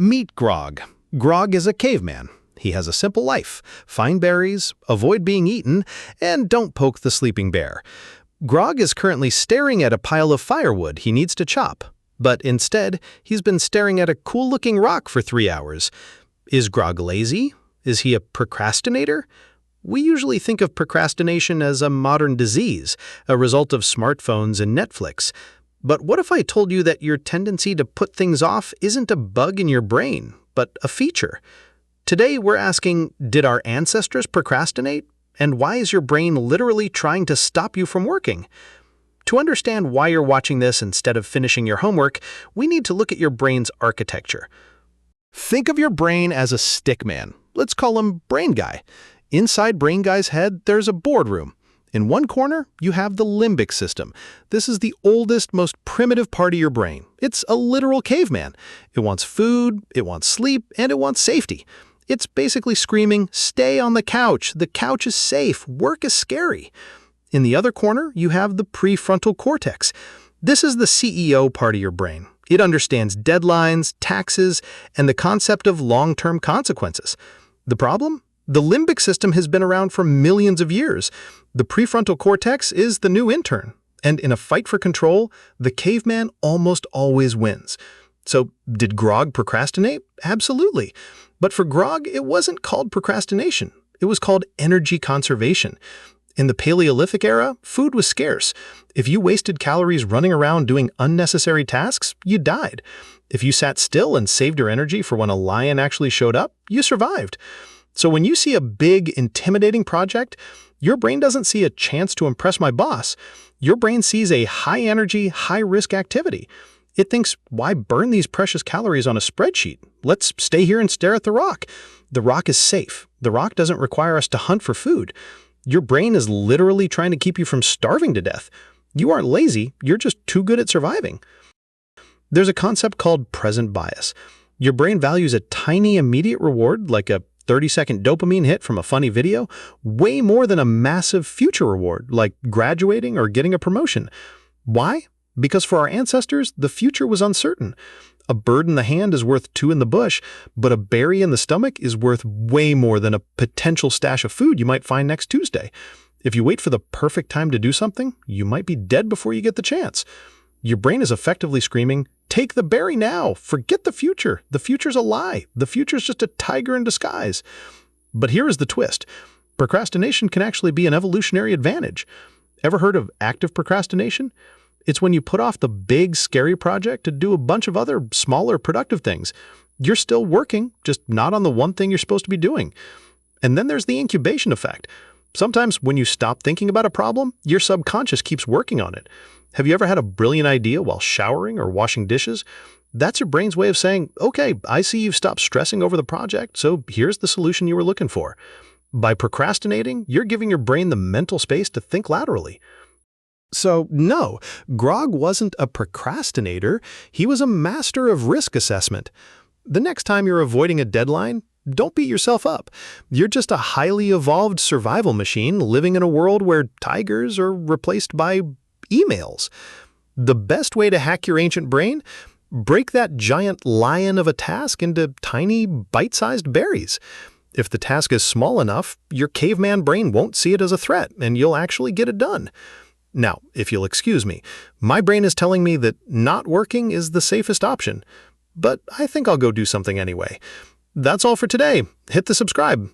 Meet Grog. Grog is a caveman. He has a simple life. Find berries, avoid being eaten, and don't poke the sleeping bear. Grog is currently staring at a pile of firewood he needs to chop, but instead, he's been staring at a cool-looking rock for 3 hours. Is Grog lazy? Is he a procrastinator? We usually think of procrastination as a modern disease, a result of smartphones and Netflix. But what if I told you that your tendency to put things off isn't a bug in your brain, but a feature? Today we're asking, did our ancestors procrastinate? And why is your brain literally trying to stop you from working? To understand why you're watching this instead of finishing your homework, we need to look at your brain's architecture. Think of your brain as a stick man. Let's call him Brain Guy. Inside Brain Guy's head, there's a boardroom. In one corner, you have the limbic system. This is the oldest, most primitive part of your brain. It's a literal caveman. It wants food, it wants sleep, and it wants safety. It's basically screaming, "Stay on the couch. The couch is safe. Work is scary." In the other corner, you have the prefrontal cortex. This is the CEO part of your brain. It understands deadlines, taxes, and the concept of long-term consequences. The problem? The limbic system has been around for millions of years. The prefrontal cortex is the new intern. And in a fight for control, the caveman almost always wins. So, did Grog procrastinate? Absolutely. But for Grog, it wasn't called procrastination. It was called energy conservation. In the Paleolithic era, food was scarce. If you wasted calories running around doing unnecessary tasks, you died. If you sat still and saved your energy for when a lion actually showed up, you survived. So when you see a big, intimidating project, your brain doesn't see a chance to impress my boss. Your brain sees a high-energy, high-risk activity. It thinks, why burn these precious calories on a spreadsheet? Let's stay here and stare at the rock. The rock is safe. The rock doesn't require us to hunt for food. Your brain is literally trying to keep you from starving to death. You aren't lazy, you're just too good at surviving. There's a concept called present bias. Your brain values a tiny immediate reward, like a 30-second dopamine hit from a funny video, way more than a massive future reward, like graduating or getting a promotion. Why? Because for our ancestors, the future was uncertain. A bird in the hand is worth 2 in the bush, but a berry in the stomach is worth way more than a potential stash of food you might find next Tuesday. If you wait for the perfect time to do something, you might be dead before you get the chance. Your brain is effectively screaming, "Take the berry now! Forget the future! The future's a lie! The future's just a tiger in disguise!" But here is the twist. Procrastination can actually be an evolutionary advantage. Ever heard of active procrastination? It's when you put off the big, scary project to do a bunch of other, smaller, productive things. You're still working, just not on the one thing you're supposed to be doing. And then there's the incubation effect. Sometimes when you stop thinking about a problem, your subconscious keeps working on it. Have you ever had a brilliant idea while showering or washing dishes? That's your brain's way of saying, okay, I see you've stopped stressing over the project, so here's the solution you were looking for. By procrastinating, you're giving your brain the mental space to think laterally. So no, Grog wasn't a procrastinator, he was a master of risk assessment. The next time you're avoiding a deadline, don't beat yourself up. You're just a highly evolved survival machine living in a world where tigers are replaced by emails. The best way to hack your ancient brain? Break that giant lion of a task into tiny, bite-sized berries. If the task is small enough, your caveman brain won't see it as a threat, and you'll actually get it done. Now, if you'll excuse me, my brain is telling me that not working is the safest option, but I think I'll go do something anyway. That's all for today. Hit the subscribe.